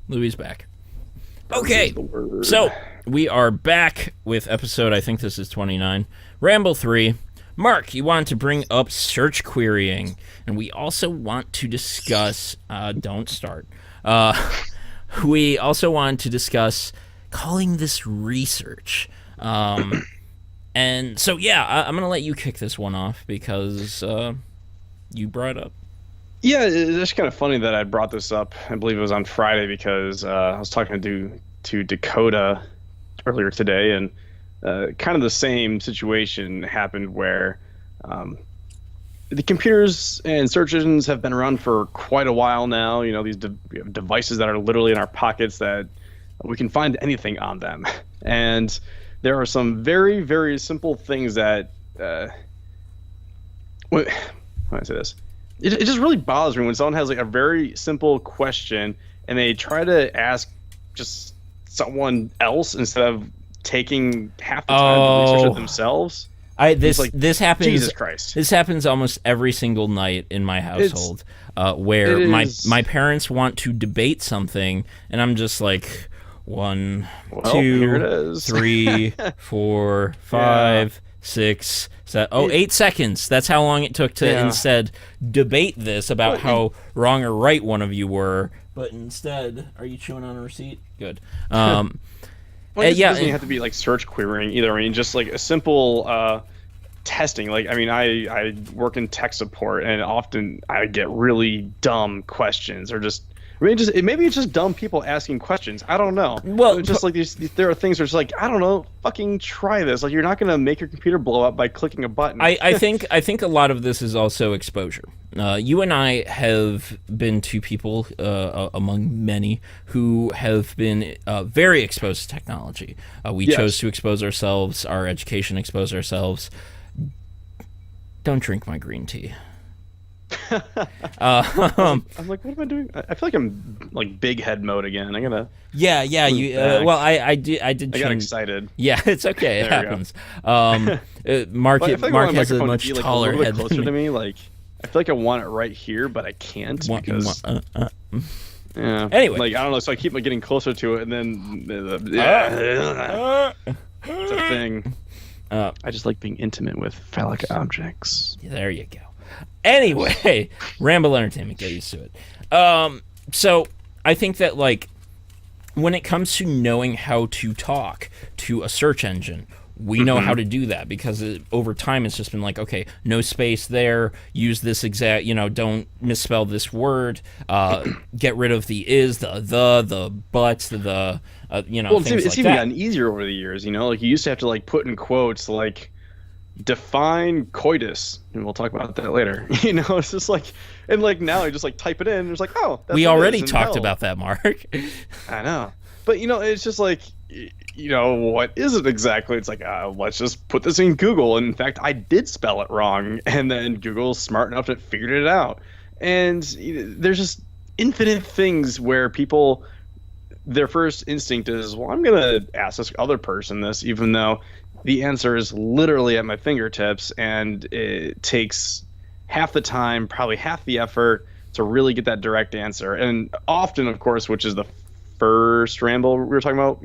Louis back. Okay, so we are back with episode, I think this is 29, Ramble 3. Mark, you want to bring up search querying, and we also want to discuss, don't start, we also want to discuss calling this research. And so, yeah, I'm going to let you kick this one off because you brought it up. Yeah, it's kind of funny that I brought this up. I believe it was on Friday because I was talking to Dakota earlier today, and kind of the same situation happened where the computers and search engines have been around for quite a while now. You know, these we have devices that are literally in our pockets that we can find anything on them. And there are some very, very simple things that when I say this, it just really bothers me when someone has like a very simple question and they try to ask just someone else instead of taking half the time to research it themselves. This happens. Jesus Christ! This happens almost every single night in my household, where my parents want to debate something, and I'm just like, 1, 2, 3, 4, 5, 6, 7. 8 seconds. That's how long it took to instead debate this about how wrong or right one of you were. But instead, are you chewing on a receipt? Good. Well, it doesn't have to be like search querying either. I mean, just like a simple testing. Like, I mean, I work in tech support, and often I get really dumb questions, or just maybe it's just dumb people asking questions. I don't know. Well, just like there are things where it's like, I don't know, fucking try this. Like, you're not gonna make your computer blow up by clicking a button. I think a lot of this is also exposure. You and I have been two people among many who have been very exposed to technology. We chose to expose ourselves. Our education exposed ourselves. Don't drink my green tea. I'm like, what am I doing? I feel like I'm like big head mode again. I gotta. Yeah. Well, I did. I got excited. Yeah, it's okay. It happens. Mark has a much taller head closer to me. Like, I feel like I want it right here, but I can't because. Yeah. Anyway, like I don't know. So I keep getting closer to it, and then it's a thing. I just like being intimate with phallic objects. There you go. Anyway, Ramble Entertainment, get used to it. So I think that, like, when it comes to knowing how to talk to a search engine, we know how to do that because over time it's just been like, okay, no space there, use this exact, don't misspell this word, get rid of the is, the but, the, well, things it's like even that. gotten easier over the years, like you used to have to like put in quotes like define coitus, and we'll talk about that later. It's just like, and like now I just like type it in and it's like, oh, that's we already talked about that, Mark. I know, but it's just like, what is it exactly? It's like, let's just put this in Google. And in fact, I did spell it wrong, and then Google's smart enough to figured it out. And there's just infinite things where people, their first instinct is, well, I'm gonna ask this other person this, even though the answer is literally at my fingertips, and it takes half the time, probably half the effort to really get that direct answer. And often, of course, which is the first ramble we were talking about,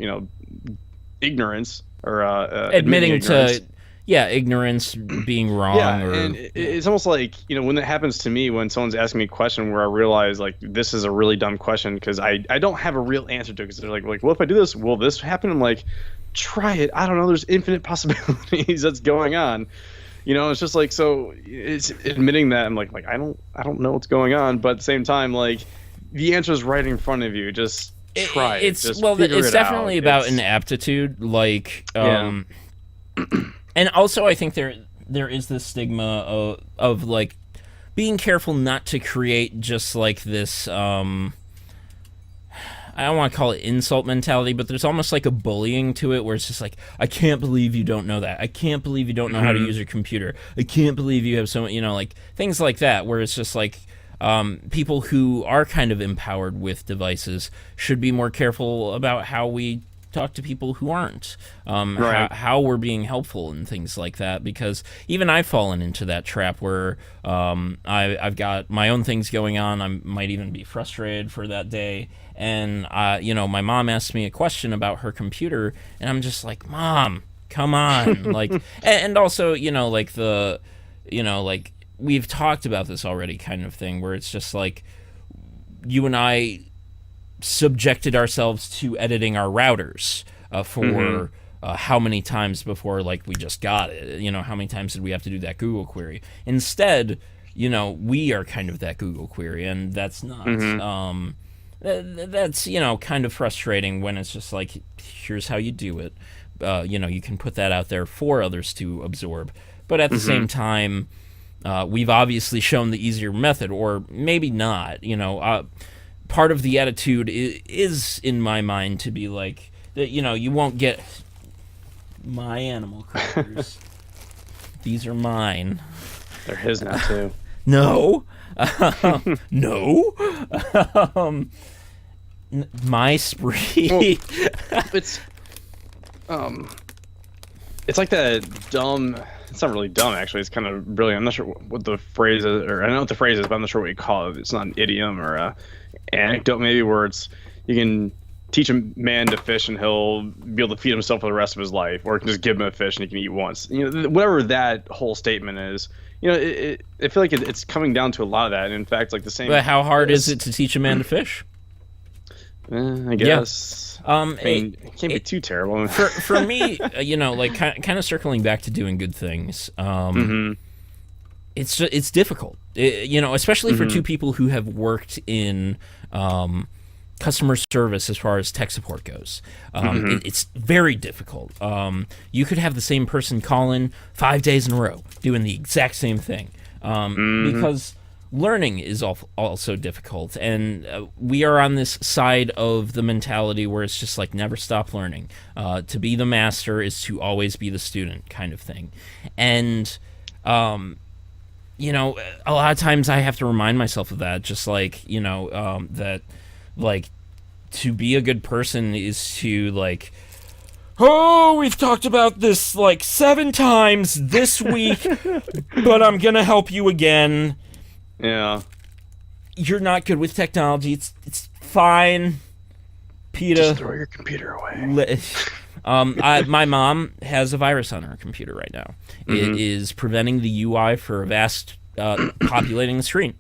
ignorance, or admitting ignorance. to ignorance, being wrong. And it's almost like, when it happens to me, when someone's asking me a question where I realize like this is a really dumb question because I don't have a real answer to it, because they're like, well, if I do this, will this happen? I'm like, try it. I don't know. There's infinite possibilities that's going on. It's just like, so it's admitting that I'm like I don't know what's going on, but at the same time, like, the answer is right in front of you. Just try it. It's definitely about an aptitude, like, and also I think there is this stigma of like being careful not to create just like this I don't want to call it insult mentality, but there's almost like a bullying to it where it's just like, I can't believe you don't know that. I can't believe you don't know how to use your computer. I can't believe you have so, like things like that, where it's just like, people who are kind of empowered with devices should be more careful about how we talk to people who aren't, how we're being helpful and things like that, because even I've fallen into that trap where I've got my own things going on. I might even be frustrated for that day, and my mom asked me a question about her computer, and I'm just like, Mom, come on. Like, and also, like like we've talked about this already kind of thing, where it's just like you and I subjected ourselves to editing our routers for how many times before, like, we just got it. How many times did we have to do that Google query? Instead, we are kind of that Google query, and that's not. That's, kind of frustrating when it's just like, here's how you do it. You can put that out there for others to absorb. But at the same time, we've obviously shown the easier method, or maybe not. Part of the attitude is, in my mind, to be like, that, you won't get my animal crackers. These are mine. They're his now, too. No. No. My spree. Well, it's like that dumb. It's not really dumb, actually. It's kind of brilliant. I'm not sure what the phrase is, or I know what the phrase is, but I'm not sure what you call it. It's not an idiom or a anecdote, maybe, where you can teach a man to fish and he'll be able to feed himself for the rest of his life, or just give him a fish and he can eat once. Whatever that whole statement is. I feel like it's coming down to a lot of that. And in fact, like the same. But how hard is it to teach a man to fish? I guess. Yeah. It can't be too terrible. for me, like kind of circling back to doing good things. It's difficult, especially for two people who have worked in customer service as far as tech support goes. It's very difficult. You could have the same person call in 5 days in a row doing the exact same thing, because learning is also difficult, and we are on this side of the mentality where it's just like, never stop learning. To be the master is to always be the student, kind of thing. And a lot of times I have to remind myself of that, just like, that, like, to be a good person is to, like, oh, we've talked about this, like, 7 times this week, but I'm gonna help you again. Yeah. You're not good with technology. It's fine, PETA. Just throw your computer away. My mom has a virus on her computer right now. It is preventing the UI for vast populating the screen.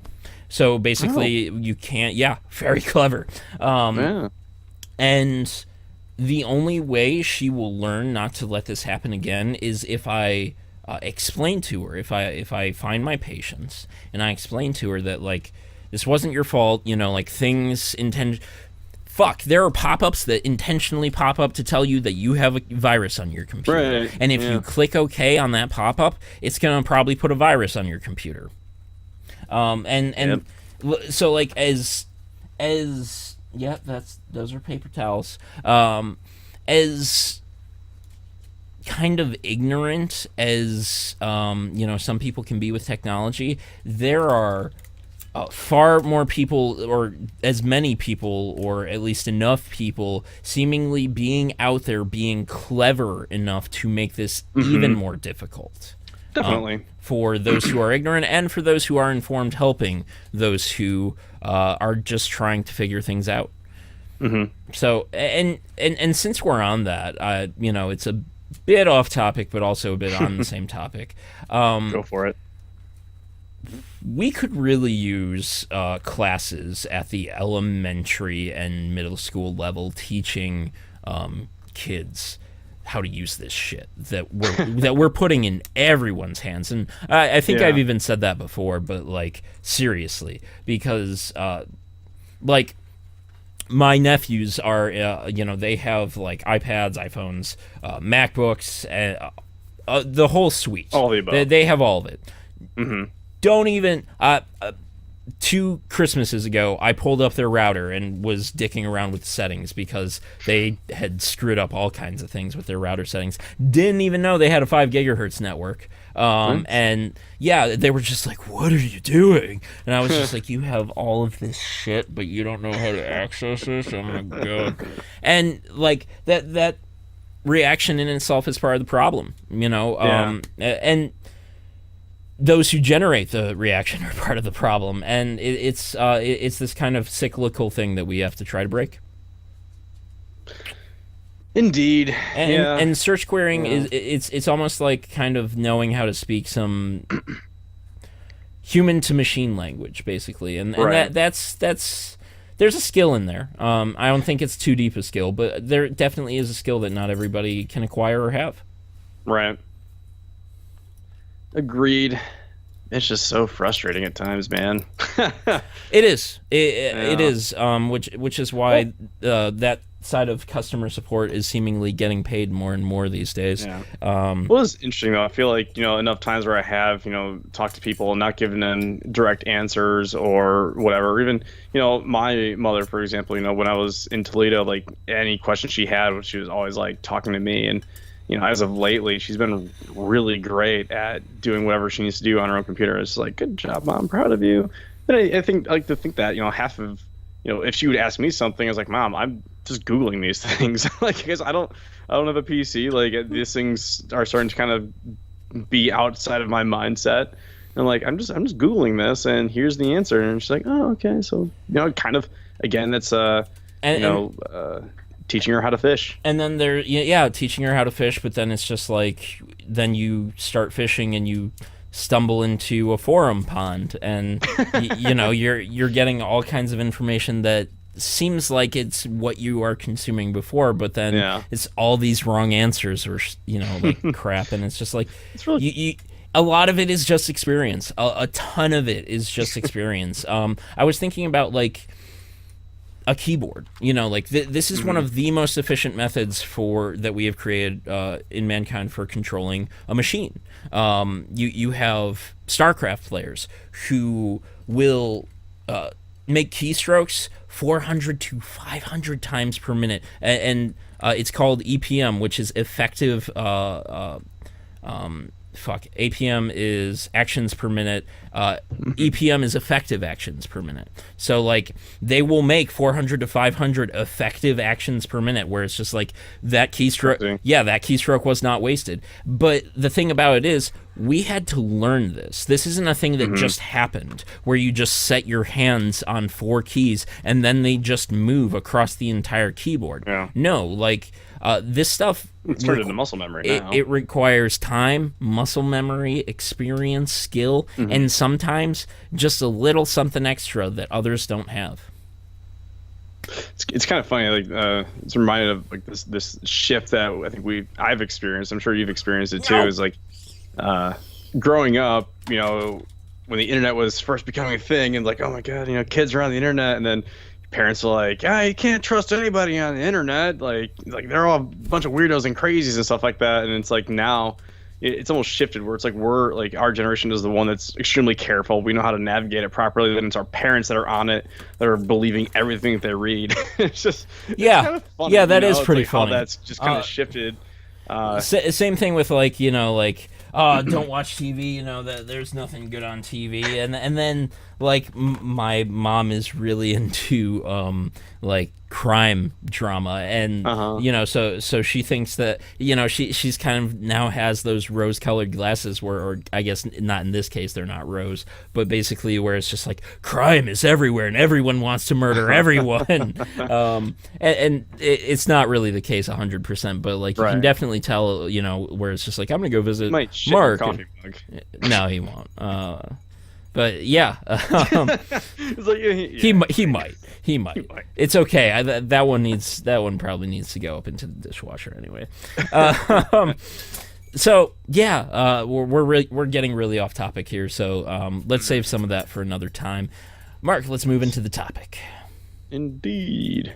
So basically, you can't. Yeah, very clever. And the only way she will learn not to let this happen again is if I explain to her, if I find my patience and I explain to her that, like, this wasn't your fault. Like, things there are pop-ups that intentionally pop up to tell you that you have a virus on your computer. Right. And if you click OK on that pop-up, it's going to probably put a virus on your computer. So, like, as yeah, those are paper towels. As kind of ignorant as some people can be with technology, there are far more people, or as many people, or at least enough people, seemingly being out there, being clever enough to make this even more difficult. Definitely. For those who are ignorant, and for those who are informed, helping those who are just trying to figure things out. So, and since we're on that, it's a bit off topic, but also a bit on the same topic. Go for it. We could really use classes at the elementary and middle school level teaching kids how to use this shit that we're putting in everyone's hands. And I think I've even said that before, but, like, seriously, because like, my nephews are they have, like, iPads, iPhones, MacBooks, the whole suite. All the above. They have all of it. Don't even 2 Christmases ago, I pulled up their router and was dicking around with settings because they had screwed up all kinds of things with their router settings. Didn't even know they had a 5 gigahertz network. And yeah, they were just like, "What are you doing?" And I was just like, "You have all of this shit, but you don't know how to access this? Oh my god!" And like that reaction in itself is part of the problem, and those who generate the reaction are part of the problem, and it's this kind of cyclical thing that we have to try to break. Indeed. And search querying it's almost like kind of knowing how to speak some human to machine language, basically, and that's there's a skill in there. I don't think it's too deep a skill, but there definitely is a skill that not everybody can acquire or have. Right. Agreed. It's just so frustrating at times, man. It is. It is. Which is why that side of customer support is seemingly getting paid more and more these days. Yeah. Well, it's interesting though. I feel like enough times where I have talked to people and not giving them direct answers or whatever. Or even my mother, for example. When I was in Toledo, like any question she had, she was always like talking to me. And as of lately, she's been really great at doing whatever she needs to do on her own computer. It's like, good job, Mom. I'm proud of you. And I think I like to think that half of if she would ask me something, I was like, Mom, I'm just Googling these things. Like, because I don't have a PC. Like, these things are starting to kind of be outside of my mindset. And like, I'm just Googling this, and here's the answer. And she's like, oh, okay. So kind of again, that's teaching her how to fish. And then teaching her how to fish. But then it's just like, then you start fishing and you stumble into a forum pond, and you're getting all kinds of information that seems like it's what you are consuming before, but then it's all these wrong answers or like crap, and it's just like it's really a lot of it is just experience. A ton of it is just experience. I was thinking about like a keyboard. This is one of the most efficient methods that we have created in mankind for controlling a machine. You have StarCraft players who will make keystrokes 400 to 500 times per minute, and it's called EPM, which is effective. APM is actions per minute. EPM is effective actions per minute. So like they will make 400 to 500 effective actions per minute, where it's just like that keystroke. Yeah, that keystroke was not wasted. But the thing about it is, we had to learn this. This isn't a thing that just happened, where you just set your hands on 4 keys and then they just move across the entire keyboard. Yeah. No, like this stuff. It's turned into muscle memory now. It requires time, muscle memory, experience, skill, and sometimes just a little something extra that others don't have. It's kind of funny. Like it's reminded of like this shift that I think I've experienced. I'm sure you've experienced it too. Is like growing up, when the internet was first becoming a thing, and like, oh my god, kids are on the internet, and then parents are like, you can't trust anybody on the internet. Like they're all a bunch of weirdos and crazies and stuff like that. And it's like now it's almost shifted where it's like we're like our generation is the one that's extremely careful. We know how to navigate it properly. Then it's our parents that are on it, that are believing everything that they read. It's kind of funny. Yeah, that is pretty funny. How that's just kind of shifted. Same thing with like don't watch TV. That there's nothing good on TV, and then like my mom is really into like crime drama, and so she thinks that she's kind of now has those rose-colored glasses or I guess not in this case they're not rose, but basically where it's just like crime is everywhere and everyone wants to murder everyone. And it's not really the case 100%, but like you can definitely tell where it's just like, I'm gonna go visit Mark. No, he won't. But yeah, he might. It's okay. That one probably needs to go up into the dishwasher anyway. So yeah, we're getting really off topic here. So let's save some of that for another time. Mark, let's move into the topic. Indeed.